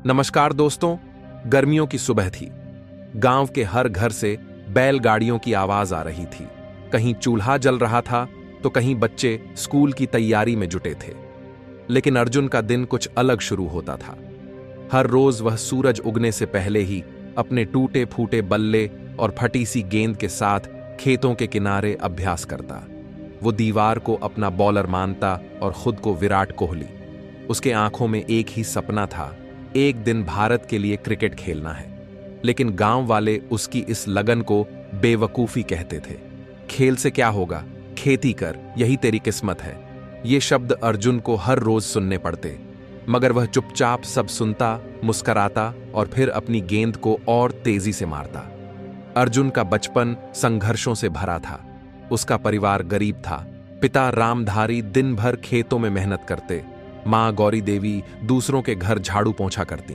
नमस्कार दोस्तों। गर्मियों की सुबह थी। गांव के हर घर से बैलगाड़ियों की आवाज आ रही थी। कहीं चूल्हा जल रहा था तो कहीं बच्चे स्कूल की तैयारी में जुटे थे। लेकिन अर्जुन का दिन कुछ अलग शुरू होता था। हर रोज वह सूरज उगने से पहले ही अपने टूटे फूटे बल्ले और फटी सी गेंद के साथ खेतों के किनारे अभ्यास करता। वो दीवार को अपना बॉलर मानता और खुद को विराट कोहली। उसके आंखों में एक ही सपना था, एक दिन भारत के लिए क्रिकेट खेलना है। लेकिन गांव वाले उसकी इस लगन को बेवकूफी कहते थे। खेल से क्या होगा, खेती कर, यही तेरी किस्मत है। ये शब्द अर्जुन को हर रोज सुनने पड़ते, मगर वह चुपचाप सब सुनता, मुस्कराता और फिर अपनी गेंद को और तेजी से मारता। अर्जुन का बचपन संघर्षों से भरा था। उसका परिवार गरीब था। पिता रामधारी दिन भर खेतों में मेहनत करते, मां गौरी देवी दूसरों के घर झाड़ू पोंछा करती।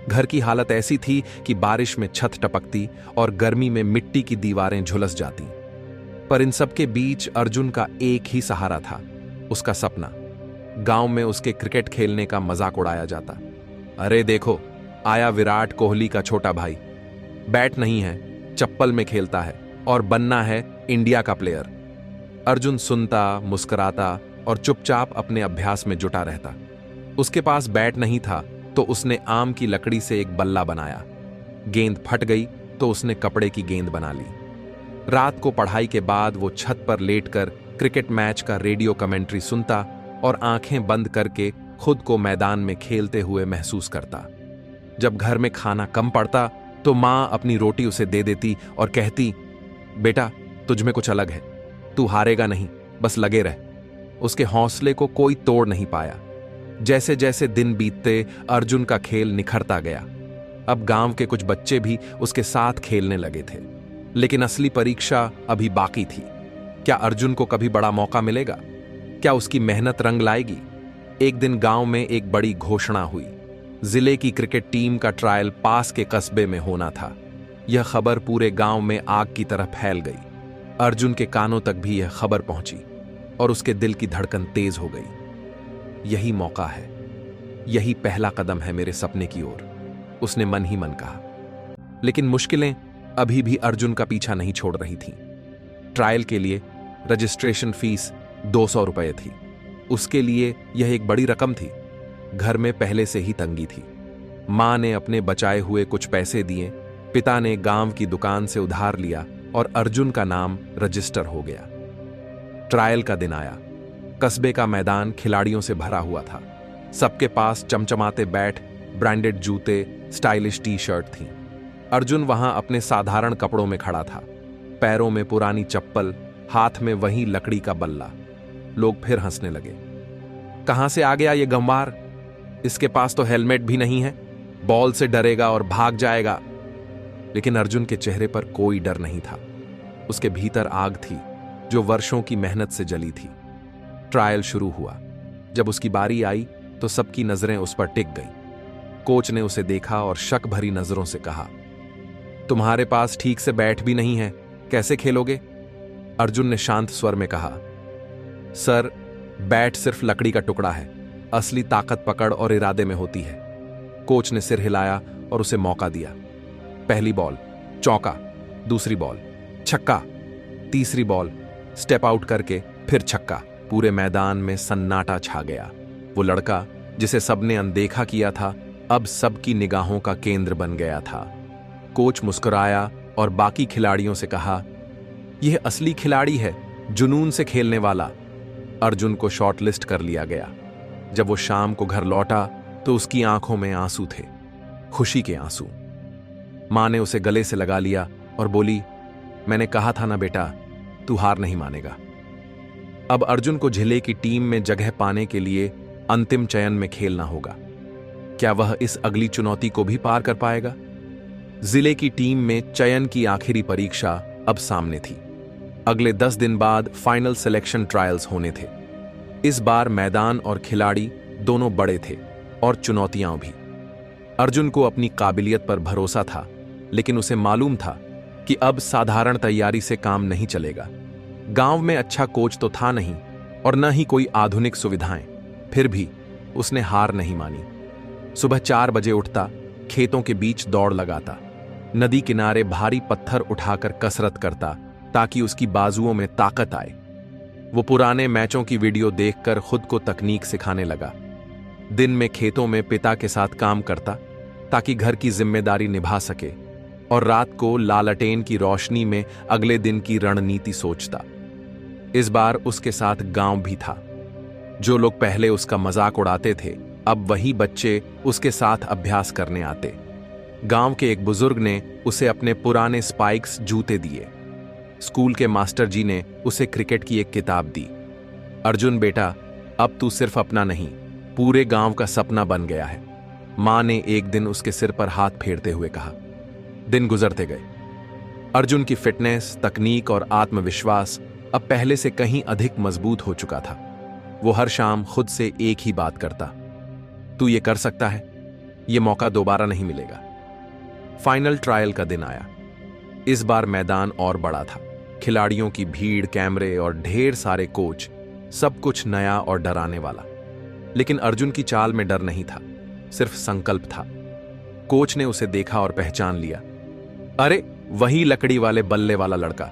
घर की हालत ऐसी थी कि बारिश में छत टपकती और गर्मी में मिट्टी की दीवारें झुलस जाती। पर इन सब के बीच अर्जुन का एक ही सहारा था, उसका सपना। गांव में उसके क्रिकेट खेलने का मजाक उड़ाया जाता। अरे देखो, आया विराट कोहली का छोटा भाई। बैट नहीं है, चप्पल में खेलता है और बनना है इंडिया का प्लेयर। अर्जुन सुनता, मुस्कुराता और चुपचाप अपने अभ्यास में जुटा रहता। उसके पास बैट नहीं था तो उसने आम की लकड़ी से एक बल्ला बनाया। गेंद फट गई तो उसने कपड़े की गेंद बना ली। रात को पढ़ाई के बाद वो छत पर लेटकर क्रिकेट मैच का रेडियो कमेंट्री सुनता और आंखें बंद करके खुद को मैदान में खेलते हुए महसूस करता। जब घर में खाना कम पड़ता तो मां अपनी रोटी उसे दे देती और कहती, बेटा तुझ में कुछ अलग है, तू हारेगा नहीं, बस लगे रह। उसके हौसले को कोई तोड़ नहीं पाया। जैसे जैसे दिन बीतते अर्जुन का खेल निखरता गया। अब गांव के कुछ बच्चे भी उसके साथ खेलने लगे थे। लेकिन असली परीक्षा अभी बाकी थी। क्या अर्जुन को कभी बड़ा मौका मिलेगा? क्या उसकी मेहनत रंग लाएगी? एक दिन गांव में एक बड़ी घोषणा हुई। जिले की क्रिकेट टीम का ट्रायल पास के कस्बे में होना था। यह खबर पूरे गांव में आग की तरह फैल गई। अर्जुन के कानों तक भी यह खबर पहुंची और उसके दिल की धड़कन तेज हो गई। यही मौका है, यही पहला कदम है मेरे सपने की ओर, उसने मन ही मन कहा। लेकिन मुश्किलें अभी भी अर्जुन का पीछा नहीं छोड़ रही थीं। ट्रायल के लिए रजिस्ट्रेशन फीस 200 रुपये थी। उसके लिए यह एक बड़ी रकम थी। घर में पहले से ही तंगी थी। मां ने अपने बचाए हुए कुछ पैसे दिए, पिता ने गांव की दुकान से उधार लिया और अर्जुन का नाम रजिस्टर हो गया। ट्रायल का दिन आया। कस्बे का मैदान खिलाड़ियों से भरा हुआ था। सबके पास चमचमाते बैट, ब्रांडेड जूते, स्टाइलिश टी शर्ट थी। अर्जुन वहां अपने साधारण कपड़ों में खड़ा था। पैरों में पुरानी चप्पल, हाथ में वही लकड़ी का बल्ला। लोग फिर हंसने लगे। कहां से आ गया ये गंवार? इसके पास तो हेलमेट भी नहीं है, बॉल से डरेगा और भाग जाएगा। लेकिन अर्जुन के चेहरे पर कोई डर नहीं था। उसके भीतर आग थी जो वर्षों की मेहनत से जली थी। ट्रायल शुरू हुआ। जब उसकी बारी आई तो सबकी नजरें उस पर टिक गईं। कोच ने उसे देखा और शक भरी नजरों से कहा, तुम्हारे पास ठीक से बैट भी नहीं है, कैसे खेलोगे? अर्जुन ने शांत स्वर में कहा, सर, बैट सिर्फ लकड़ी का टुकड़ा है, असली ताकत पकड़ और इरादे में होती है। कोच ने सिर हिलाया और उसे मौका दिया। पहली बॉल चौका, दूसरी बॉल छक्का, तीसरी बॉल स्टेप आउट करके फिर छक्का। पूरे मैदान में सन्नाटा छा गया। वो लड़का जिसे सबने अनदेखा किया था अब सबकी निगाहों का केंद्र बन गया था। कोच मुस्कुराया और बाकी खिलाड़ियों से कहा, यह असली खिलाड़ी है, जुनून से खेलने वाला। अर्जुन को शॉर्टलिस्ट कर लिया गया। जब वो शाम को घर लौटा तो उसकी आंखों में आंसू थे, खुशी के आंसू। मां ने उसे गले से लगा लिया और बोली, मैंने कहा था ना बेटा, तू हार नहीं मानेगा। अब अर्जुन को जिले की टीम में जगह पाने के लिए अंतिम चयन में खेलना होगा। क्या वह इस अगली चुनौती को भी पार कर पाएगा? जिले की टीम में चयन की आखिरी परीक्षा अब सामने थी। अगले 10 दिन बाद फाइनल सिलेक्शन ट्रायल्स होने थे। इस बार मैदान और खिलाड़ी दोनों बड़े थे और चुनौतियां भी। अर्जुन को अपनी काबिलियत पर भरोसा था, लेकिन उसे मालूम था कि अब साधारण तैयारी से काम नहीं चलेगा। गांव में अच्छा कोच तो था नहीं और न ही कोई आधुनिक सुविधाएं। फिर भी उसने हार नहीं मानी। सुबह 4 बजे उठता, खेतों के बीच दौड़ लगाता, नदी किनारे भारी पत्थर उठाकर कसरत करता ताकि उसकी बाजुओं में ताकत आए। वो पुराने मैचों की वीडियो देखकर खुद को तकनीक सिखाने लगा। दिन में खेतों में पिता के साथ काम करता ताकि घर की जिम्मेदारी निभा सके, और रात को लालटेन की रोशनी में अगले दिन की रणनीति सोचता। इस बार उसके साथ गांव भी था। जो लोग पहले उसका मजाक उड़ाते थे, अब वही बच्चे उसके साथ अभ्यास करने आते। गांव के एक बुजुर्ग ने उसे अपने पुराने स्पाइक्स जूते दिए। स्कूल के मास्टर जी ने उसे क्रिकेट की एक किताब दी। अर्जुन बेटा, अब तू सिर्फ अपना नहीं, पूरे गांव का सपना बन गया है, मां ने एक दिन उसके सिर पर हाथ फेरते हुए कहा। दिन गुजरते गए। अर्जुन की फिटनेस, तकनीक और आत्मविश्वास अब पहले से कहीं अधिक मजबूत हो चुका था। वो हर शाम खुद से एक ही बात करता, तू ये कर सकता है, ये मौका दोबारा नहीं मिलेगा। फाइनल ट्रायल का दिन आया। इस बार मैदान और बड़ा था। खिलाड़ियों की भीड़, कैमरे और ढेर सारे कोच, सब कुछ नया और डराने वाला। लेकिन अर्जुन की चाल में डर नहीं था, सिर्फ संकल्प था। कोच ने उसे देखा और पहचान लिया। अरे, वही लकड़ी वाले बल्ले वाला लड़का।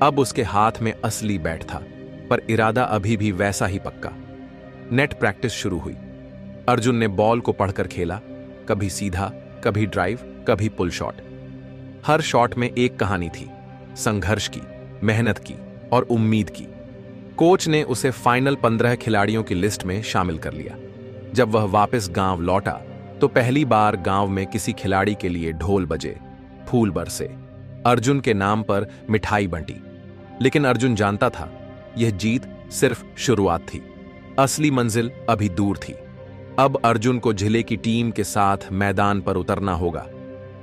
अब उसके हाथ में असली बैट था, पर इरादा अभी भी वैसा ही पक्का। नेट प्रैक्टिस शुरू हुई। अर्जुन ने बॉल को पढ़कर खेला, कभी सीधा, कभी ड्राइव, कभी पुल शॉट। हर शॉट में एक कहानी थी, संघर्ष की, मेहनत की और उम्मीद की। कोच ने उसे फाइनल 15 खिलाड़ियों की लिस्ट में शामिल कर लिया। जब वह वापस गांव लौटा तो पहली बार गांव में किसी खिलाड़ी के लिए ढोल बजे, फूल बरसे, अर्जुन के नाम पर मिठाई बंटी। लेकिन अर्जुन जानता था, यह जीत सिर्फ शुरुआत थी, असली मंजिल अभी दूर थी। अब अर्जुन को जिले की टीम के साथ मैदान पर उतरना होगा,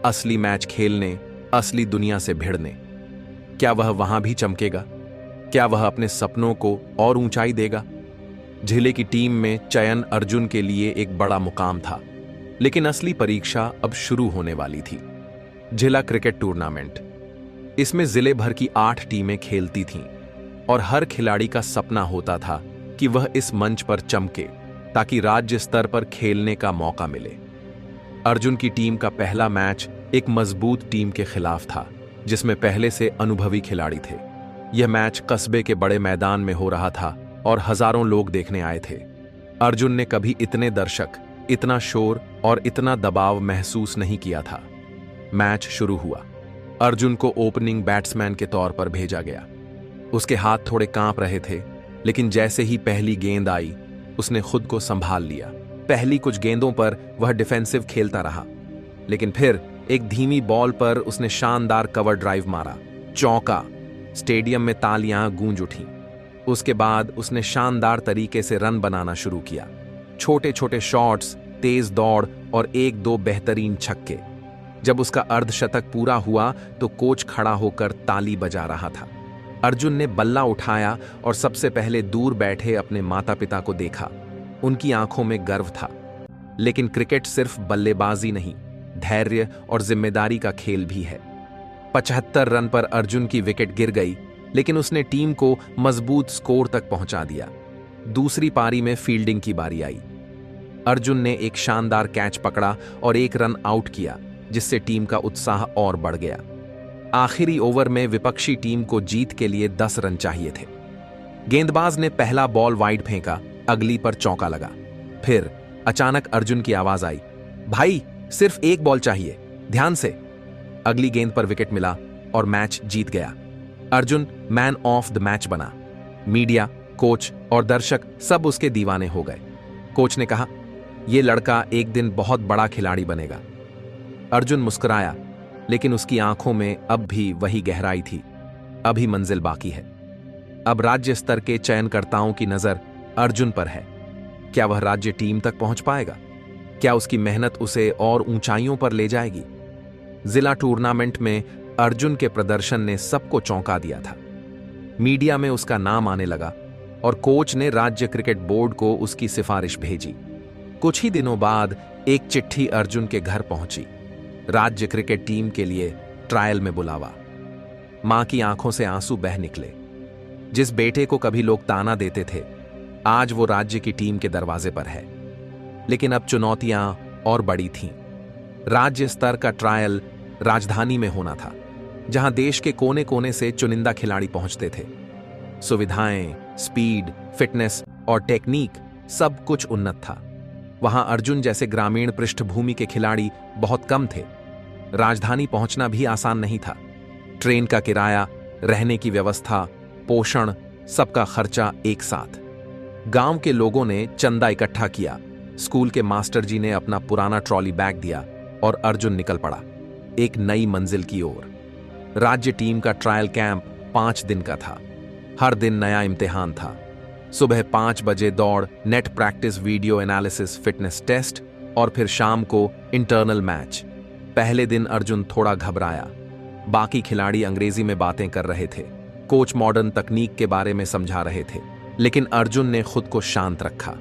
असली मैच खेलने, असली दुनिया से भिड़ने। क्या वह वहां भी चमकेगा? क्या वह अपने सपनों को और ऊंचाई देगा? जिले की टीम में चयन अर्जुन के लिए एक बड़ा मुकाम था, लेकिन असली परीक्षा अब शुरू होने वाली थी। जिला क्रिकेट टूर्नामेंट। इसमें जिले भर की 8 टीमें खेलती थीं और हर खिलाड़ी का सपना होता था कि वह इस मंच पर चमके ताकि राज्य स्तर पर खेलने का मौका मिले। अर्जुन की टीम का पहला मैच एक मजबूत टीम के खिलाफ था, जिसमें पहले से अनुभवी खिलाड़ी थे। यह मैच कस्बे के बड़े मैदान में हो रहा था और हजारों लोग देखने आए थे। अर्जुन ने कभी इतने दर्शक, इतना शोर और इतना दबाव महसूस नहीं किया था। मैच शुरू हुआ। अर्जुन को ओपनिंग बैट्समैन के तौर पर भेजा गया। उसके हाथ थोड़े कांप रहे थे, लेकिन जैसे ही पहली गेंद आई, उसने खुद को संभाल लिया। पहली कुछ गेंदों पर वह डिफेंसिव खेलता रहा, लेकिन फिर एक धीमी बॉल पर उसने शानदार कवर ड्राइव मारा, चौका। स्टेडियम में तालियां गूंज उठी। उसके बाद उसने शानदार तरीके से रन बनाना शुरू किया। छोटे छोटे शॉट्स, तेज दौड़ और 1-2 बेहतरीन छक्के। जब उसका अर्धशतक पूरा हुआ तो कोच खड़ा होकर ताली बजा रहा था। अर्जुन ने बल्ला उठाया और सबसे पहले दूर बैठे अपने माता पिता को देखा। उनकी आंखों में गर्व था। लेकिन क्रिकेट सिर्फ बल्लेबाजी नहीं, धैर्य और जिम्मेदारी का खेल भी है। 75 रन पर अर्जुन की विकेट गिर गई, लेकिन उसने टीम को मजबूत स्कोर तक पहुंचा दिया। दूसरी पारी में फील्डिंग की बारी आई। अर्जुन ने एक शानदार कैच पकड़ा और 1 रन आउट किया, जिससे टीम का उत्साह और बढ़ गया। आखिरी ओवर में विपक्षी टीम को जीत के लिए 10 रन चाहिए थे। गेंदबाज ने पहला बॉल वाइड फेंका, अगली पर चौका लगा। फिर अचानक अर्जुन की आवाज आई, भाई सिर्फ 1 बॉल चाहिए, ध्यान से। अगली गेंद पर विकेट मिला और मैच जीत गया। Arjun man of the match बना। मीडिया, कोच और दर्शक सब उसके दीवाने हो गए। कोच ने कहा, यह लड़का एक दिन बहुत बड़ा खिलाड़ी बनेगा। अर्जुन मुस्कुराया, लेकिन उसकी आंखों में अब भी वही गहराई थी। अभी मंजिल बाकी है। अब राज्य स्तर के चयनकर्ताओं की नजर अर्जुन पर है। क्या वह राज्य टीम तक पहुंच पाएगा? क्या उसकी मेहनत उसे और ऊंचाइयों पर ले जाएगी? जिला टूर्नामेंट में अर्जुन के प्रदर्शन ने सबको चौंका दिया था। मीडिया में उसका नाम आने लगा और कोच ने राज्य क्रिकेट बोर्ड को उसकी सिफारिश भेजी। कुछ ही दिनों बाद एक चिट्ठी अर्जुन के घर पहुंची। राज्य क्रिकेट टीम के लिए ट्रायल में बुलावा। मां की आंखों से आंसू बह निकले। जिस बेटे को कभी लोग ताना देते थे, आज वो राज्य की टीम के दरवाजे पर है। लेकिन अब चुनौतियां और बड़ी थीं। राज्य स्तर का ट्रायल राजधानी में होना था, जहां देश के कोने कोने से चुनिंदा खिलाड़ी पहुंचते थे। सुविधाएं, स्पीड, फिटनेस और टेक्निक सब कुछ उन्नत था। वहां अर्जुन जैसे ग्रामीण पृष्ठभूमि के खिलाड़ी बहुत कम थे। राजधानी पहुंचना भी आसान नहीं था। ट्रेन का किराया, रहने की व्यवस्था, पोषण, सबका खर्चा एक साथ। गांव के लोगों ने चंदा इकट्ठा किया, स्कूल के मास्टर जी ने अपना पुराना ट्रॉली बैग दिया और अर्जुन निकल पड़ा एक नई मंजिल की ओर। राज्य टीम का ट्रायल कैंप 5 दिन का था। हर दिन नया इम्तिहान था। सुबह 5 बजे दौड़, net practice, video analysis, fitness test और फिर शाम को इंटरनल मैच। पहले दिन अर्जुन थोड़ा घबराया। बाकी खिलाड़ी अंग्रेजी में बातें कर रहे थे, कोच मॉडर्न तकनीक के बारे में समझा रहे थे, लेकिन अर्जुन ने खुद को शांत रखा।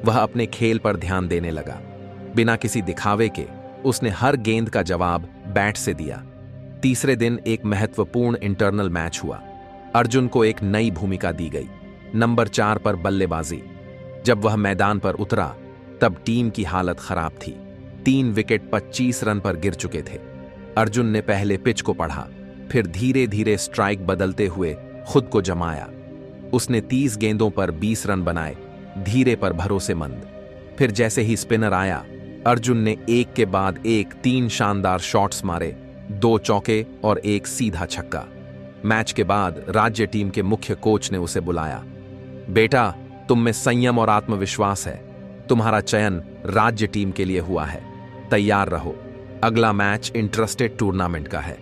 वह अपने खेल पर ध्यान देने लगा। बिना किसी दिखावे के उसने हर गेंद का जवाब बैट से दिया। तीसरे दिन एक महत्वपूर्ण इंटरनल मैच हुआ। अर्जुन को एक नई भूमिका दी गई, नंबर 4 पर बल्लेबाजी। जब वह मैदान पर उतरा तब टीम की हालत खराब थी। 3 विकेट 25 रन पर गिर चुके थे। अर्जुन ने पहले पिच को पढ़ा, फिर धीरे धीरे स्ट्राइक बदलते हुए खुद को जमाया। उसने 30 गेंदों पर 20 रन बनाए, धीरे पर भरोसेमंद। फिर जैसे ही स्पिनर आया, अर्जुन ने एक के बाद एक 3 शानदार शॉट्स मारे, 2 चौके और एक सीधा छक्का। मैच के बाद राज्य टीम के मुख्य कोच ने उसे बुलाया। बेटा, तुम में संयम और आत्मविश्वास है। तुम्हारा चयन राज्य टीम के लिए हुआ है। तैयार रहो, अगला मैच इंटरस्टेड टूर्नामेंट का है।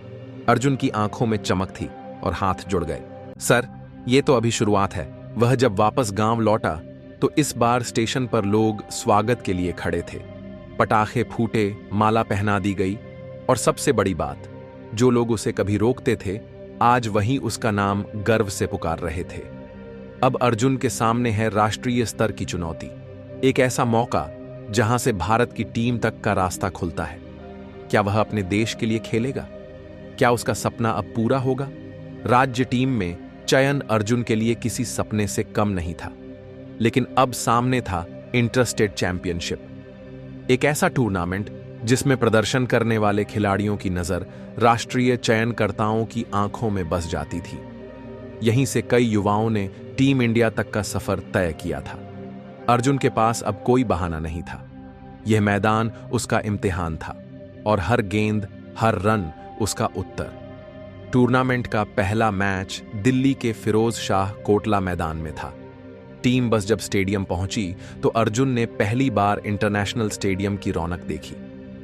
अर्जुन की आंखों में चमक थी और हाथ जुड़ गए। सर, ये तो अभी शुरुआत है। वह जब वापस गांव लौटा तो इस बार स्टेशन पर लोग स्वागत के लिए खड़े थे। पटाखे फूटे, माला पहना दी गई और सबसे बड़ी बात, जो लोग उसे कभी रोकते थे, आज वही उसका नाम गर्व से पुकार रहे थे। अब अर्जुन के सामने है राष्ट्रीय स्तर की चुनौती, एक ऐसा मौका जहां से भारत की टीम तक का रास्ता खुलता है। क्या वह अपने देश के लिए खेलेगा? क्या उसका सपना अब पूरा होगा? राज्य टीम में चयन अर्जुन के लिए किसी सपने से कम नहीं था, लेकिन अब सामने था इंटरस्टेट चैंपियनशिप, एक ऐसा टूर्नामेंट जिसमें प्रदर्शन करने वाले खिलाड़ियों की नजर राष्ट्रीय चयनकर्ताओं की आंखों में बस जाती थी। यहीं से कई युवाओं ने टीम इंडिया तक का सफर तय किया था। अर्जुन के पास अब कोई बहाना नहीं था। यह मैदान उसका इम्तिहान था और हर गेंद, हर रन उसका उत्तर। टूर्नामेंट का पहला मैच दिल्ली के फिरोज शाह कोटला मैदान में था। टीम बस जब स्टेडियम पहुंची तो अर्जुन ने पहली बार इंटरनेशनल स्टेडियम की रौनक देखी।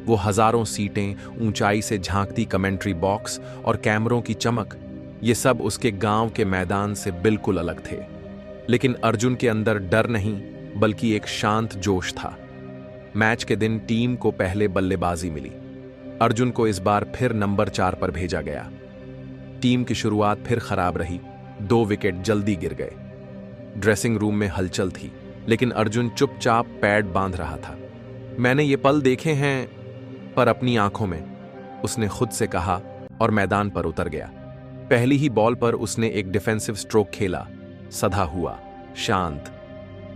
वो हजारों सीटें, ऊंचाई से झांकती कमेंट्री बॉक्स और कैमरों की चमक, ये सब उसके गांव के मैदान से बिल्कुल अलग थे। लेकिन अर्जुन के अंदर डर नहीं, बल्कि एक शांत जोश था। मैच के दिन टीम को पहले बल्लेबाजी मिली। अर्जुन को इस बार फिर नंबर 4 पर भेजा गया। टीम की शुरुआत फिर खराब रही, 2 विकेट जल्दी गिर गए। ड्रेसिंग रूम में हलचल थी, लेकिन अर्जुन चुपचाप पैड बांध रहा था। मैंने ये पल देखे हैं पर अपनी आंखों में, उसने खुद से कहा और मैदान पर उतर गया। पहली ही बॉल पर उसने एक डिफेंसिव स्ट्रोक खेला, सधा हुआ, शांत।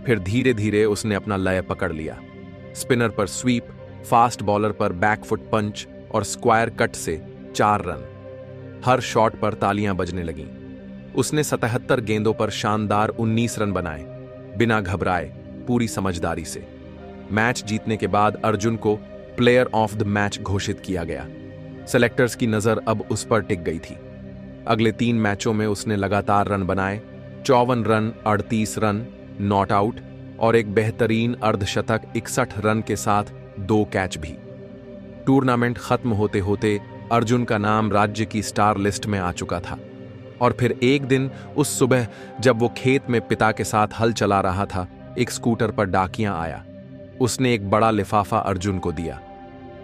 फिर धीरे धीरे उसने अपना लय पकड़ लिया। स्पिनर पर स्वीप, फास्ट बॉलर पर बैकफुट पंच और स्क्वायर कट से 4 रन। हर शॉट पर तालियां बजने लगीं। उसने 77 गेंदों पर शानदार 19 रन बनाए, बिना घबराए, पूरी समझदारी से। मैच जीतने के बाद अर्जुन को प्लेयर ऑफ द मैच घोषित किया गया। सेलेक्टर्स की नजर अब उस पर टिक गई थी। अगले 3 मैचों में उसने लगातार रन बनाए, 54 रन, 38 रन, नॉट आउट और एक बेहतरीन अर्धशतक 61 रन के साथ 2 कैच भी। टूर्नामेंट खत्म होते होते अर्जुन का नाम राज्य की स्टार लिस्ट में आ चुका था। और फिर एक दिन उस सुबह जब वो खेत में पिता के साथ हल चला रहा था, एक स्कूटर पर डाकिया आया। उसने एक बड़ा लिफाफा अर्जुन को दिया।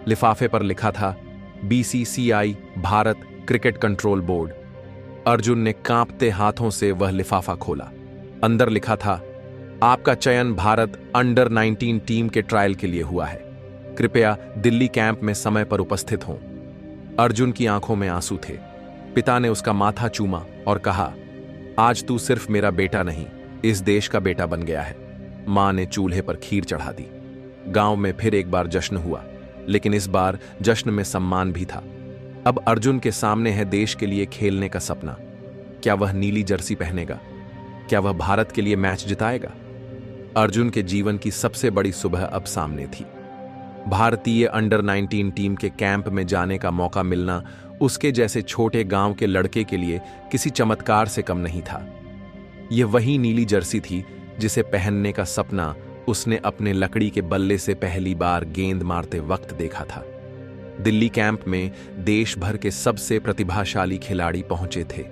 लिफाफे पर लिखा था BCCI, Bharat cricket control board. Arjun ने कांपते हाथों से वह लिफाफा खोला। अंदर लिखा था, आपका चयन भारत अंडर 19 टीम के ट्रायल के लिए हुआ है। कृपया दिल्ली कैंप में समय पर उपस्थित हों। अर्जुन की आंखों में आंसू थे। पिता ने उसका माथा चूमा और कहा, आज तू सिर्फ मेरा बेटा नहीं, इस देश का बेटा बन गया है। मां ने चूल्हे पर खीर चढ़ा दी। गांव में फिर एक बार जश्न हुआ, लेकिन इस बार जश्न में सम्मान भी था। अब अर्जुन के सामने है देश के लिए खेलने का सपना। क्या वह नीली जर्सी पहनेगा? क्या वह भारत के लिए मैच जिताएगा? अर्जुन के जीवन की सबसे बड़ी सुबह अब सामने थी। भारतीय अंडर 19 टीम के कैंप में जाने का मौका मिलना उसके जैसे छोटे गांव के लड़के के लिए किसी चमत्कार से कम नहीं था। यह वही नीली जर्सी थी जिसे पहनने का सपना उसने अपने लकड़ी के बल्ले से पहली बार गेंद मारते वक्त देखा था। दिल्ली कैंप में देश भर के सबसे प्रतिभाशाली खिलाड़ी पहुंचे थे।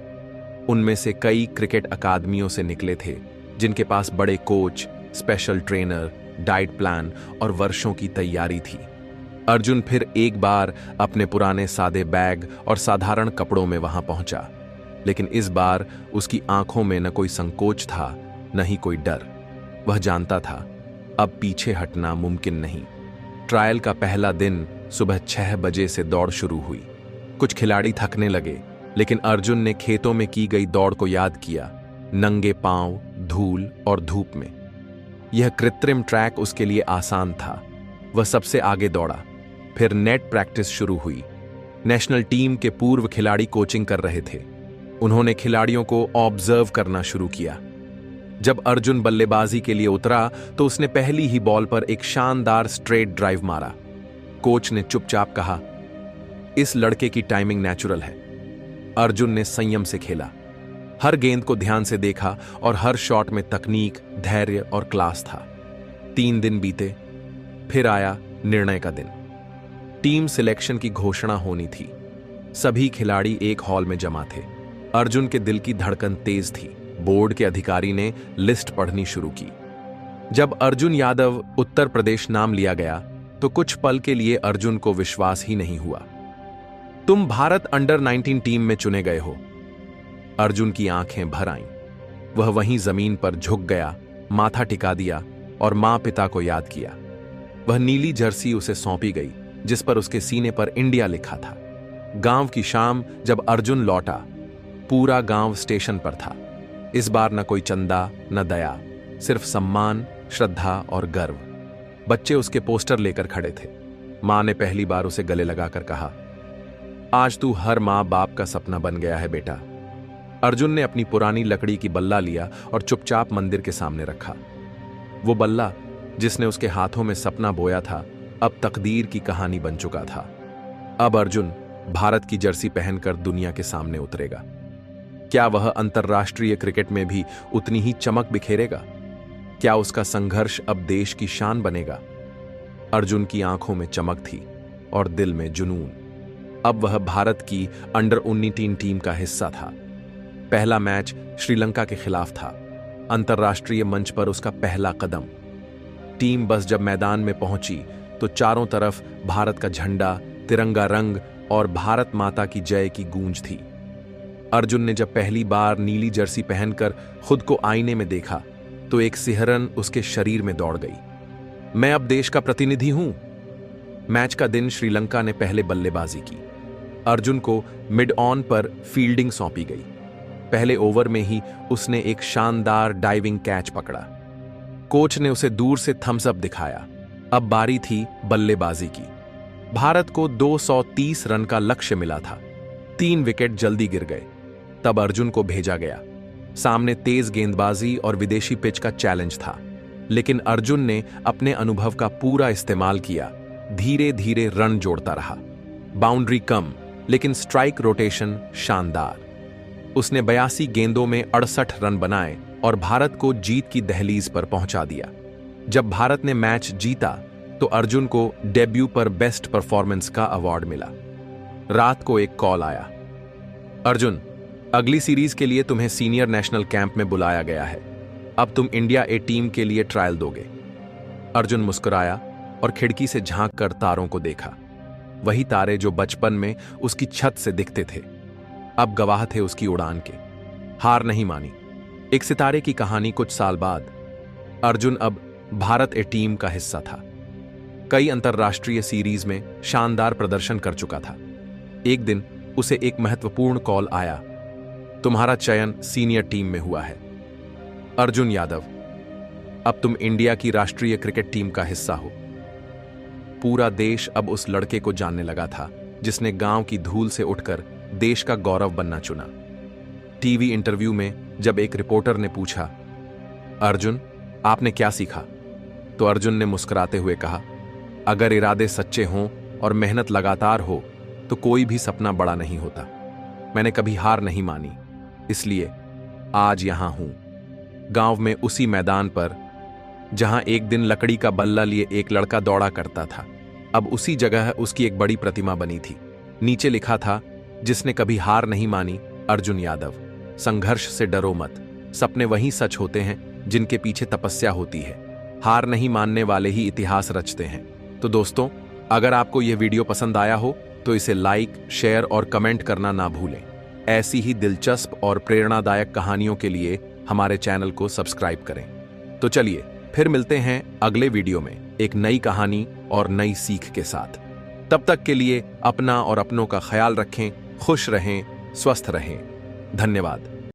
उनमें से कई क्रिकेट अकादमियों से निकले थे, जिनके पास बड़े coach, special trainer, diet plan और वर्षों की तैयारी थी। अर्जुन फिर एक बार अपने पुराने सादे बैग और साधारण कपड़ों में वहां पहुंचा, लेकिन इस बार उसकी आंखों में न कोई संकोच था, न ही कोई डर। वह जानता था अब पीछे हटना मुमकिन नहीं। ट्रायल का पहला दिन सुबह 6 बजे से दौड़ शुरू हुई। कुछ खिलाड़ी थकने लगे, लेकिन अर्जुन ने खेतों में की गई दौड़ को याद किया, नंगे पांव, धूल और धूप में। यह कृत्रिम ट्रैक उसके लिए आसान था। वह सबसे आगे दौड़ा। फिर नेट प्रैक्टिस शुरू हुई। नेशनल टीम के पूर्व खिलाड़ी कोचिंग कर रहे थे। उन्होंने खिलाड़ियों को ऑब्जर्व करना शुरू किया। जब अर्जुन बल्लेबाजी के लिए उतरा तो उसने पहली ही बॉल पर एक शानदार स्ट्रेट ड्राइव मारा। कोच ने चुपचाप कहा, इस लड़के की टाइमिंग नेचुरल है। अर्जुन ने संयम से खेला, हर गेंद को ध्यान से देखा और हर शॉट में तकनीक, धैर्य और क्लास था। 3 दिन बीते, फिर आया निर्णय का दिन। टीम सिलेक्शन की घोषणा होनी थी। सभी खिलाड़ी एक हॉल में जमा थे। अर्जुन के दिल की धड़कन तेज थी। बोर्ड के अधिकारी ने लिस्ट पढ़नी शुरू की। जब अर्जुन यादव उत्तर प्रदेश नाम लिया गया तो कुछ पल के लिए अर्जुन को विश्वास ही नहीं हुआ। तुम भारत अंडर 19 टीम में चुने गए हो। अर्जुन की आंखें भर आईं। वह वहीं जमीन पर झुक गया, माथा टिका दिया और मां पिता को याद किया। वह नीली जर्सी उसे सौंपी गई जिस पर उसके सीने पर इंडिया लिखा था। गांव की शाम जब अर्जुन लौटा, पूरा गांव स्टेशन पर था। इस बार न कोई चंदा, न दया, सिर्फ सम्मान, श्रद्धा और गर्व। बच्चे उसके पोस्टर लेकर खड़े थे। मां ने पहली बार उसे गले लगाकर कहा, आज तू हर मां बाप का सपना बन गया है बेटा। अर्जुन ने अपनी पुरानी लकड़ी की बल्ला लिया और चुपचाप मंदिर के सामने रखा। वो बल्ला जिसने उसके हाथों में सपना बोया था, अब तकदीर की कहानी बन चुका था। अब अर्जुन भारत की जर्सी पहनकर दुनिया के सामने उतरेगा। क्या वह अंतर्राष्ट्रीय क्रिकेट में भी उतनी ही चमक बिखेरेगा? क्या उसका संघर्ष अब देश की शान बनेगा? अर्जुन की आंखों में चमक थी और दिल में जुनून। अब वह भारत की अंडर 19 टीम का हिस्सा था। पहला मैच श्रीलंका के खिलाफ था। अंतर्राष्ट्रीय मंच पर उसका पहला कदम। टीम बस जब मैदान में पहुंची तो चारों तरफ भारत का झंडा, तिरंगा रंग और भारत माता की जय की गूंज थी। अर्जुन ने जब पहली बार नीली जर्सी पहनकर खुद को आईने में देखा तो एक सिहरन उसके शरीर में दौड़ गई। मैं अब देश का प्रतिनिधि हूं। मैच का दिन श्रीलंका ने पहले बल्लेबाजी की। अर्जुन को मिड ऑन पर फील्डिंग सौंपी गई। पहले ओवर में ही उसने एक शानदार डाइविंग कैच पकड़ा। कोच ने उसे दूर से थम्स अप दिखाया। अब बारी थी बल्लेबाजी की। भारत को 230 रन का लक्ष्य मिला था। 3 विकेट जल्दी गिर गए। तब अर्जुन को भेजा गया। सामने तेज गेंदबाजी और विदेशी पिच का चैलेंज था, लेकिन अर्जुन ने अपने अनुभव का पूरा इस्तेमाल किया। धीरे धीरे रन जोड़ता रहा। बाउंड्री कम, लेकिन स्ट्राइक रोटेशन शानदार। उसने 82 गेंदों में 68 रन बनाए और भारत को जीत की दहलीज पर पहुंचा दिया। जब भारत ने मैच जीता तो अर्जुन को डेब्यू पर बेस्ट परफॉर्मेंस का अवार्ड मिला। रात को एक कॉल आया, अर्जुन, अगली सीरीज के लिए तुम्हें सीनियर नेशनल कैंप में बुलाया गया है। अब तुम इंडिया ए टीम के लिए ट्रायल दोगे। अर्जुन मुस्कुराया और खिड़की से झांक कर तारों को देखा। वही तारे जो बचपन में उसकी छत से दिखते थे, अब गवाह थे उसकी उड़ान के। हार नहीं मानी। एक सितारे की कहानी। कुछ साल बाद अर्जुन अब भारत ए टीम का हिस्सा था। कई अंतर्राष्ट्रीय सीरीज में शानदार प्रदर्शन कर चुका था। एक दिन उसे एक महत्वपूर्ण कॉल आया, तुम्हारा चयन सीनियर टीम में हुआ है। अर्जुन यादव, अब तुम इंडिया की राष्ट्रीय क्रिकेट टीम का हिस्सा हो। पूरा देश अब उस लड़के को जानने लगा था जिसने गांव की धूल से उठकर देश का गौरव बनना चुना। टीवी इंटरव्यू में जब एक रिपोर्टर ने पूछा, अर्जुन, आपने क्या सीखा? तो अर्जुन ने मुस्कुराते हुए कहा, अगर इरादे सच्चे हों और मेहनत लगातार हो तो कोई भी सपना बड़ा नहीं होता। मैंने कभी हार नहीं मानी, इसलिए आज यहां हूं, गांव में उसी मैदान पर जहां एक दिन लकड़ी का बल्ला लिए एक लड़का दौड़ा करता था। अब उसी जगह उसकी एक बड़ी प्रतिमा बनी थी। नीचे लिखा था, जिसने कभी हार नहीं मानी, अर्जुन यादव। संघर्ष से डरो मत, सपने वही सच होते हैं जिनके पीछे तपस्या होती है। हार नहीं मानने वाले ही इतिहास रचते हैं। तो दोस्तों, अगर आपको यह वीडियो पसंद आया हो तो इसे लाइक, शेयर और कमेंट करना ना भूलें। ऐसी ही दिलचस्प और प्रेरणादायक कहानियों के लिए हमारे चैनल को सब्सक्राइब करें। तो चलिए फिर मिलते हैं अगले वीडियो में एक नई कहानी और नई सीख के साथ। तब तक के लिए अपना और अपनों का ख्याल रखें, खुश रहें, स्वस्थ रहें। धन्यवाद।